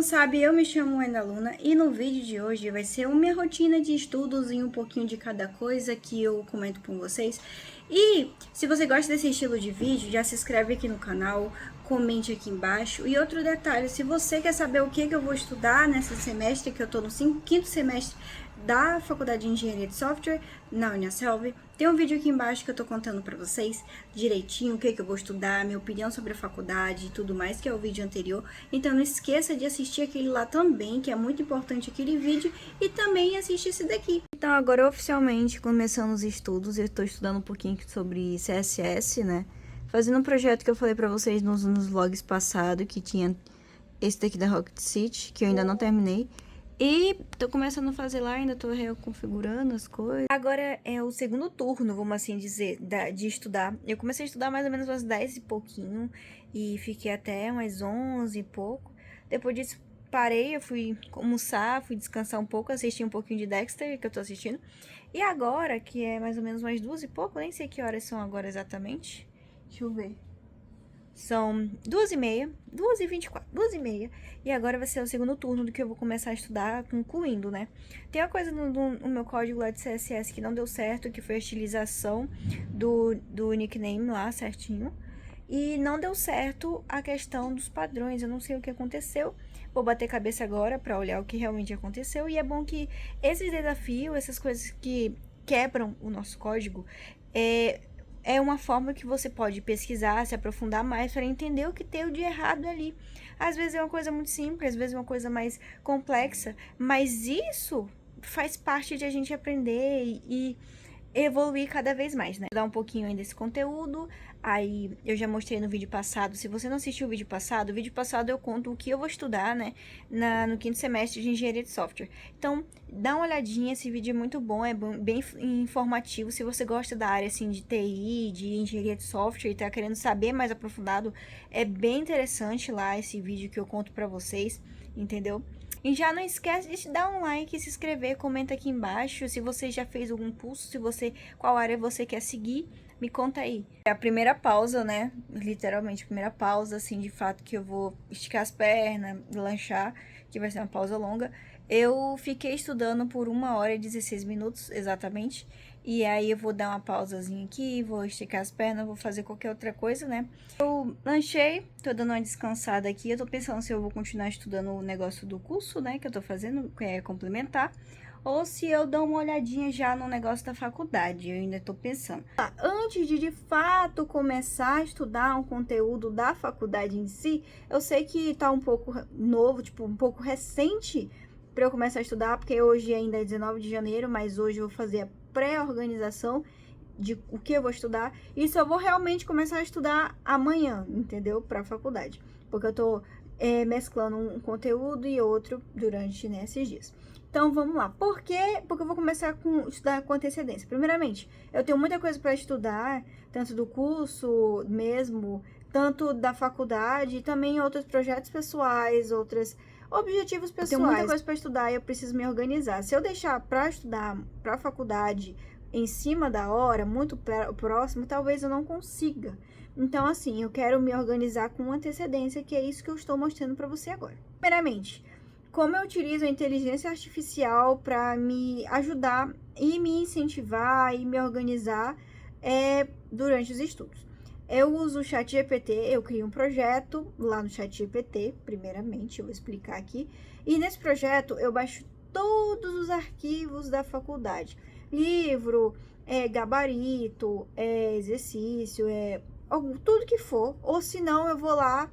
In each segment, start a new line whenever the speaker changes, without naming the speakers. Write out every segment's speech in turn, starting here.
Sabe, eu me chamo Ana Luna e no vídeo de hoje vai ser uma minha rotina de estudos e um pouquinho de cada coisa que eu comento com vocês. E se você gosta desse estilo de vídeo, já se inscreve aqui no canal, comente aqui embaixo. E outro detalhe, se você quer saber o que eu vou estudar nesse semestre, que eu tô no quinto semestre da Faculdade de Engenharia de Software na Uniaselv, tem um vídeo aqui embaixo que eu tô contando pra vocês direitinho o que eu vou estudar, minha opinião sobre a faculdade e tudo mais, que é o vídeo anterior. Então não esqueça de assistir aquele lá também, que é muito importante aquele vídeo, e também assistir esse daqui. Então agora oficialmente começando os estudos, eu tô estudando um pouquinho sobre CSS, né? Fazendo um projeto que eu falei pra vocês nos vlogs passados, que tinha esse daqui da Rocket City, que eu ainda não terminei. E tô começando a fazer lá, ainda tô reconfigurando as coisas. Agora é o segundo turno, vamos assim dizer, de estudar. Eu comecei a estudar mais ou menos umas 10 e pouquinho, e fiquei até umas 11 e pouco. Depois disso, parei, eu fui almoçar, fui descansar um pouco, assisti um pouquinho de Dexter, que eu tô assistindo. E agora, que é mais ou menos umas 2 e pouco, nem sei que horas são agora exatamente. Deixa eu ver. São 2h30, 2h24, 2h30. E agora vai ser o segundo turno do que eu vou começar a estudar, concluindo, né? Tem uma coisa no meu código lá de CSS que não deu certo, que foi a estilização do nickname lá, certinho. E não deu certo a questão dos padrões, eu não sei o que aconteceu. Vou bater cabeça agora pra olhar o que realmente aconteceu. E é bom que esses desafios, essas coisas que quebram o nosso código, é uma forma que você pode pesquisar, se aprofundar mais para entender o que tem de errado ali. Às vezes é uma coisa muito simples, às vezes é uma coisa mais complexa, mas isso faz parte de a gente aprender e evoluir cada vez mais, né? Dar um pouquinho ainda desse conteúdo. Aí eu já mostrei no vídeo passado. Se você não assistiu o vídeo passado eu conto o que eu vou estudar, né, no quinto semestre de Engenharia de Software. Então, dá uma olhadinha, esse vídeo é muito bom, é bem informativo. Se você gosta da área, assim, de TI, de Engenharia de Software e tá querendo saber mais aprofundado, é bem interessante lá esse vídeo que eu conto pra vocês, entendeu? E já não esquece de dar um like, se inscrever, comenta aqui embaixo se você já fez algum curso, qual área você quer seguir, me conta aí. É a primeira pausa, né? Literalmente, a primeira pausa, assim, de fato, que eu vou esticar as pernas, lanchar, que vai ser uma pausa longa. Eu fiquei estudando por 1h e 16 minutos, exatamente. E aí eu vou dar uma pausazinha aqui, vou esticar as pernas, vou fazer qualquer outra coisa, né? Eu lanchei, tô dando uma descansada aqui. Eu tô pensando se eu vou continuar estudando o negócio do curso, né, que eu tô fazendo, que é complementar, ou se eu dou uma olhadinha já no negócio da faculdade. Eu ainda tô pensando. Antes de fato começar a estudar um conteúdo da faculdade em si, eu sei que tá um pouco novo, tipo, um pouco recente para eu começar a estudar, porque hoje ainda é 19 de janeiro, mas hoje eu vou fazer a pré-organização de o que eu vou estudar. Isso eu vou realmente começar a estudar amanhã, entendeu? Para a faculdade, porque eu tô mesclando um conteúdo e outro durante, né, esses dias. Então vamos lá. Por quê? Porque eu vou começar a estudar com antecedência. Primeiramente, eu tenho muita coisa para estudar, tanto do curso mesmo, tanto da faculdade, e também outros projetos pessoais, outros objetivos pessoais. Eu tenho muita coisa para estudar e eu preciso me organizar. Se eu deixar para estudar para a faculdade em cima da hora, muito próximo, talvez eu não consiga. Então, assim, eu quero me organizar com antecedência, que é isso que eu estou mostrando para você agora. Primeiramente, como eu utilizo a inteligência artificial para me ajudar e me incentivar e me organizar durante os estudos. Eu uso o ChatGPT, eu crio um projeto lá no ChatGPT, primeiramente, eu vou explicar aqui. E nesse projeto eu baixo todos os arquivos da faculdade. Livro, gabarito, exercício, tudo que for. Ou se não, eu vou lá,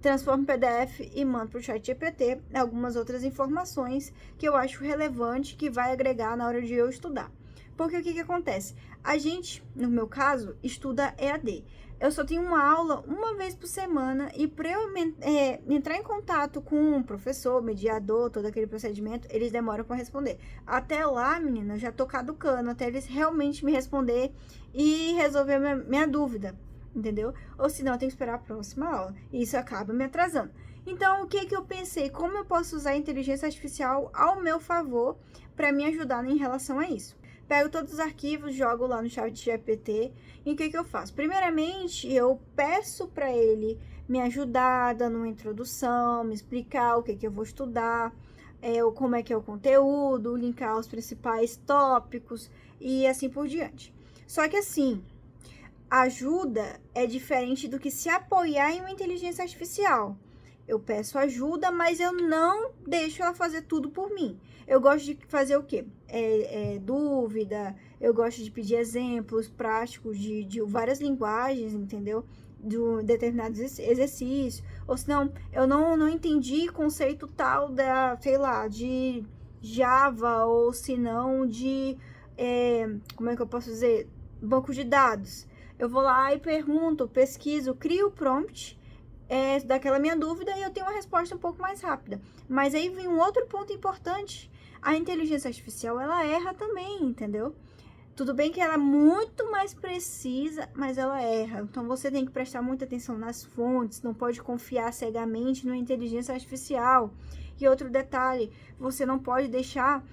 transformo em PDF e mando para o ChatGPT algumas outras informações que eu acho relevante, que vai agregar na hora de eu estudar. Porque o que acontece? A gente, no meu caso, estuda EAD. Eu só tenho uma aula uma vez por semana e para eu entrar em contato com um professor, mediador, todo aquele procedimento, eles demoram para responder. Até lá, menina, eu já tô caducando, até eles realmente me responder e resolver minha dúvida, entendeu? Ou senão eu tenho que esperar a próxima aula e isso acaba me atrasando. Então, o que eu pensei? Como eu posso usar a inteligência artificial ao meu favor para me ajudar em relação a isso? pego todos os arquivos, jogo lá no ChatGPT. E o que eu faço? Primeiramente, eu peço para ele me ajudar, dando uma introdução, me explicar o que eu vou estudar, como é que é o conteúdo, linkar os principais tópicos e assim por diante. Só que assim, ajuda é diferente do que se apoiar em uma inteligência artificial. Eu peço ajuda, mas eu não deixo ela fazer tudo por mim. Eu gosto de fazer o quê? Dúvida, eu gosto de pedir exemplos práticos de várias linguagens, entendeu? De determinados exercícios. Ou senão, eu não entendi conceito tal sei lá, de Java, ou se não de, como é que eu posso dizer? Banco de dados. Eu vou lá e pergunto, pesquiso, crio o prompt daquela minha dúvida e eu tenho uma resposta um pouco mais rápida. Mas aí vem um outro ponto importante. A inteligência artificial, ela erra também, entendeu? Tudo bem que ela é muito mais precisa, mas ela erra. Então, você tem que prestar muita atenção nas fontes, não pode confiar cegamente na inteligência artificial. E outro detalhe, você não pode deixar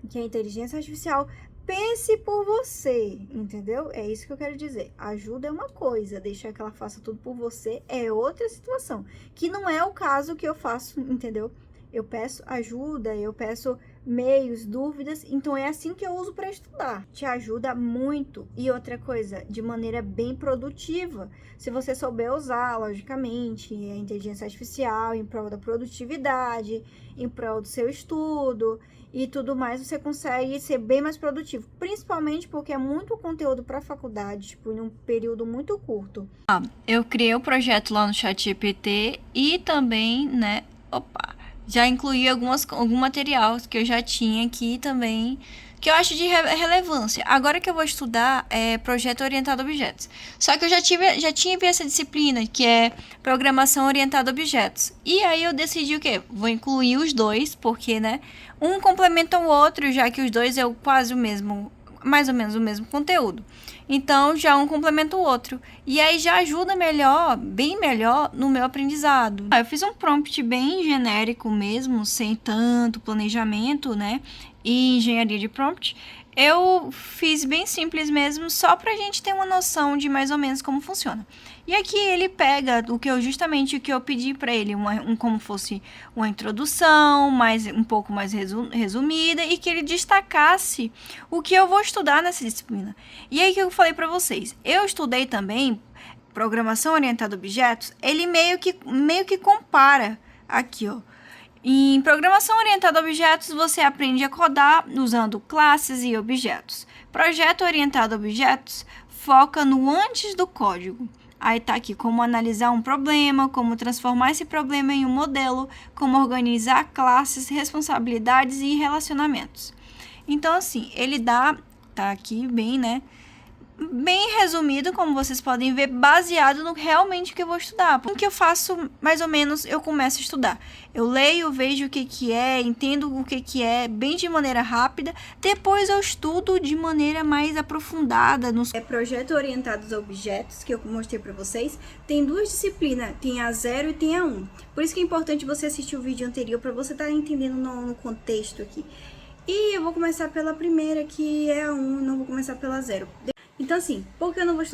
que a inteligência artificial pense por você, entendeu? É isso que eu quero dizer. Ajuda é uma coisa, deixar que ela faça tudo por você é outra situação, que não é o caso que eu faço, entendeu? Eu peço ajuda, eu peço meios, dúvidas, então é assim que eu uso para estudar. Te ajuda muito. E outra coisa, de maneira bem produtiva, se você souber usar, logicamente, a inteligência artificial em prol da produtividade, em prol do seu estudo e tudo mais, você consegue ser bem mais produtivo, principalmente porque é muito conteúdo para a faculdade, tipo, em um período muito curto.
Eu criei o projeto lá no ChatGPT e também, né, já incluí algum material que eu já tinha aqui também, que eu acho de relevância. Agora que eu vou estudar projeto orientado a objetos. Só que eu já tinha essa disciplina, que é programação orientada a objetos. E aí eu decidi o quê? Vou incluir os dois, porque, né, um complementa o outro, já que os dois é quase o mesmo, mais ou menos o mesmo conteúdo. Então, já um complementa o outro. E aí já ajuda melhor, bem melhor, no meu aprendizado. Eu fiz um prompt bem genérico mesmo, sem tanto planejamento, né? E engenharia de prompt. Eu fiz bem simples mesmo, só pra gente ter uma noção de mais ou menos como funciona. E aqui ele pega justamente o que eu pedi para ele, como fosse uma introdução, um pouco mais resumida, e que ele destacasse o que eu vou estudar nessa disciplina. E aí que eu falei para vocês, eu estudei também programação orientada a objetos, ele meio que compara aqui, ó. Em programação orientada a objetos, você aprende a codar usando classes e objetos. Projeto orientado a objetos foca no antes do código. Aí tá aqui como analisar um problema, como transformar esse problema em um modelo, como organizar classes, responsabilidades e relacionamentos. Então, assim, ele tá aqui bem, né? Bem resumido, como vocês podem ver, baseado no realmente que eu vou estudar. O que eu faço, mais ou menos, eu começo a estudar. Eu leio, vejo o que é, entendo o que é, bem de maneira rápida. Depois eu estudo de maneira mais aprofundada.
Projeto orientados a objetos, que eu mostrei para vocês, tem duas disciplinas, tem a 0 e tem a 1. Por isso que é importante você assistir o vídeo anterior, para você estar entendendo no contexto aqui. E eu vou começar pela primeira, que é a 1, não vou começar pela 0. Então, assim, por que eu não vou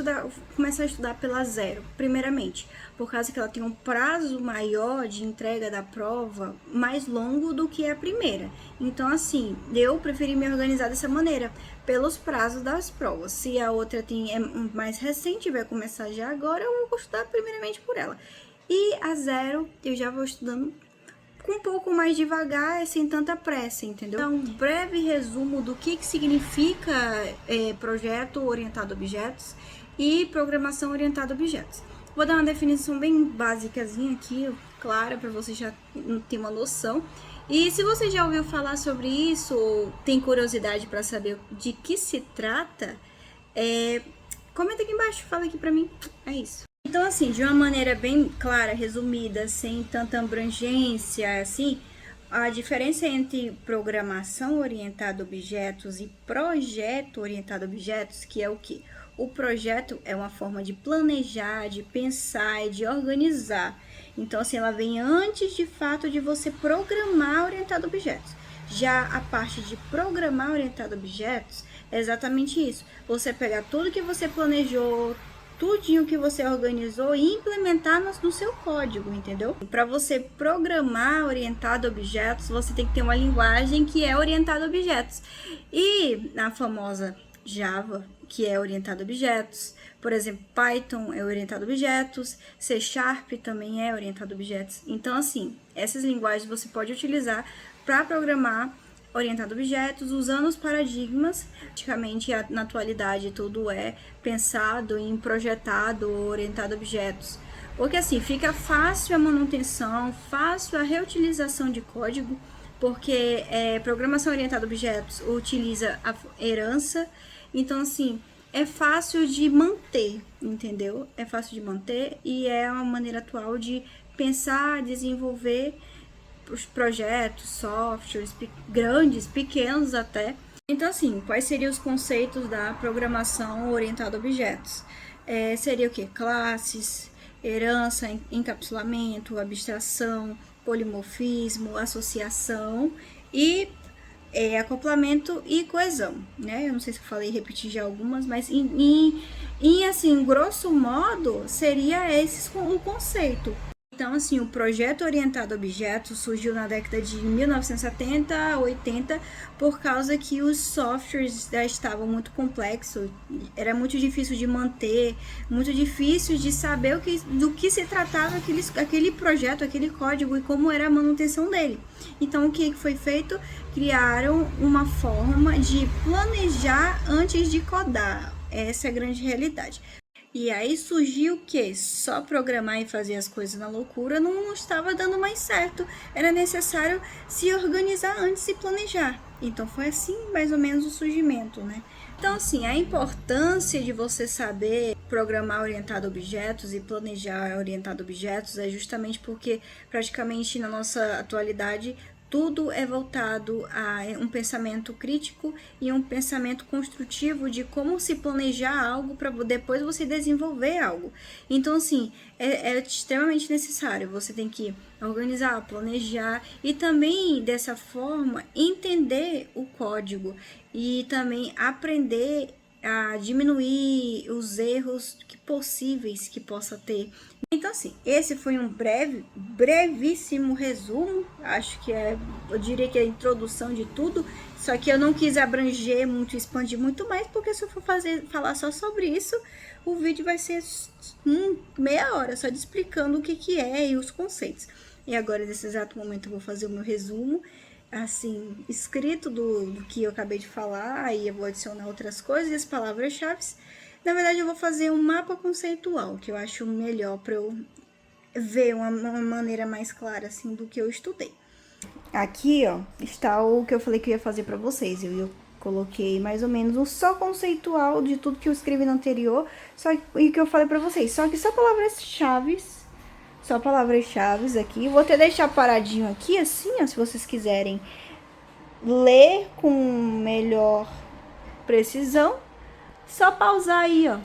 começar a estudar pela 0? Primeiramente, por causa que ela tem um prazo maior de entrega da prova mais longo do que a primeira. Então, assim, eu preferi me organizar dessa maneira, pelos prazos das provas. Se a outra é mais recente, vai começar já agora, eu vou estudar primeiramente por ela. E a 0, eu já vou estudando um pouco mais devagar, sem tanta pressa, entendeu? Então, um breve resumo do que significa projeto orientado a objetos e programação orientada a objetos. Vou dar uma definição bem básicazinha aqui, clara, para você já ter uma noção. E se você já ouviu falar sobre isso, ou tem curiosidade para saber de que se trata, comenta aqui embaixo, fala aqui para mim. É isso. Então, assim, de uma maneira bem clara, resumida, sem tanta abrangência, assim, a diferença entre programação orientada a objetos e projeto orientado a objetos, que é o quê? O projeto é uma forma de planejar, de pensar e de organizar. Então, assim, ela vem antes, de fato, de você programar orientado a objetos. Já a parte de programar orientado a objetos é exatamente isso. Você pegar tudo que você planejou, tudinho que você organizou e implementar no seu código, entendeu? Para você programar orientado a objetos, você tem que ter uma linguagem que é orientada a objetos. E a famosa Java, que é orientada a objetos, por exemplo, Python é orientado a objetos, C# também é orientado a objetos. Então, assim, essas linguagens você pode utilizar para programar orientado a objetos, usando os paradigmas. Praticamente, na atualidade, tudo é pensado em projetado orientado a objetos. Porque assim, fica fácil a manutenção, fácil a reutilização de código, porque programação orientada a objetos utiliza a herança. Então, assim, é fácil de manter, entendeu? É fácil de manter e é uma maneira atual de pensar, desenvolver os projetos, softwares, grandes, pequenos até. Então, assim, quais seriam os conceitos da programação orientada a objetos? Seria o quê? Classes, herança, encapsulamento, abstração, polimorfismo, associação e acoplamento e coesão, né? Eu não sei se eu falei, repeti já algumas, mas assim, grosso modo, seria esse o conceito. Então, assim, o projeto orientado a objetos surgiu na década de 1970, 80, por causa que os softwares já estavam muito complexos, era muito difícil de manter, muito difícil de saber do que se tratava aquele projeto, aquele código e como era a manutenção dele. Então, o que foi feito? Criaram uma forma de planejar antes de codar. Essa é a grande realidade. E aí surgiu o que? Só programar e fazer as coisas na loucura não estava dando mais certo. Era necessário se organizar antes e planejar. Então foi assim mais ou menos o surgimento, né? Então, assim, a importância de você saber programar orientado a objetos e planejar orientado a objetos é justamente porque praticamente na nossa atualidade tudo é voltado a um pensamento crítico e um pensamento construtivo de como se planejar algo para depois você desenvolver algo. Então, assim, é extremamente necessário. Você tem que organizar, planejar e também, dessa forma, entender o código e também aprender a diminuir os erros possíveis que possa ter. Então, assim, esse foi um brevíssimo resumo, acho que eu diria que é a introdução de tudo, só que eu não quis abranger muito, expandir muito mais, porque se eu for falar só sobre isso, o vídeo vai ser meia hora, só de explicando o que é e os conceitos. E agora, nesse exato momento, eu vou fazer o meu resumo, assim, escrito do que eu acabei de falar, aí eu vou adicionar outras coisas e as palavras-chave. Na verdade, eu vou fazer um mapa conceitual, que eu acho melhor para eu ver uma maneira mais clara, assim, do que eu estudei. Aqui, ó, está o que eu falei que eu ia fazer para vocês. Eu coloquei mais ou menos o só conceitual de tudo que eu escrevi no anterior, e que eu falei para vocês. Só que só palavras-chave aqui. Vou até deixar paradinho aqui, assim, ó, se vocês quiserem ler com melhor precisão. Só pausar aí, ó.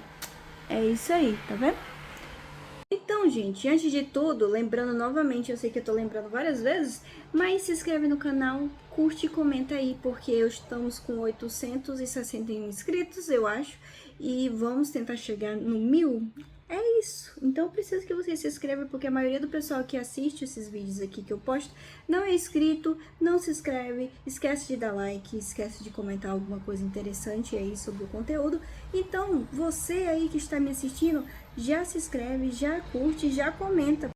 É isso aí, tá vendo? Então, gente, antes de tudo, lembrando novamente, eu sei que eu tô lembrando várias vezes, mas se inscreve no canal, curte e comenta aí, porque estamos com 861 inscritos, eu acho, e vamos tentar chegar no 1000. É isso. Então, eu preciso que você se inscreva, porque a maioria do pessoal que assiste esses vídeos aqui que eu posto não é inscrito, não se inscreve, esquece de dar like, esquece de comentar alguma coisa interessante aí sobre o conteúdo. Então, você aí que está me assistindo, já se inscreve, já curte, já comenta.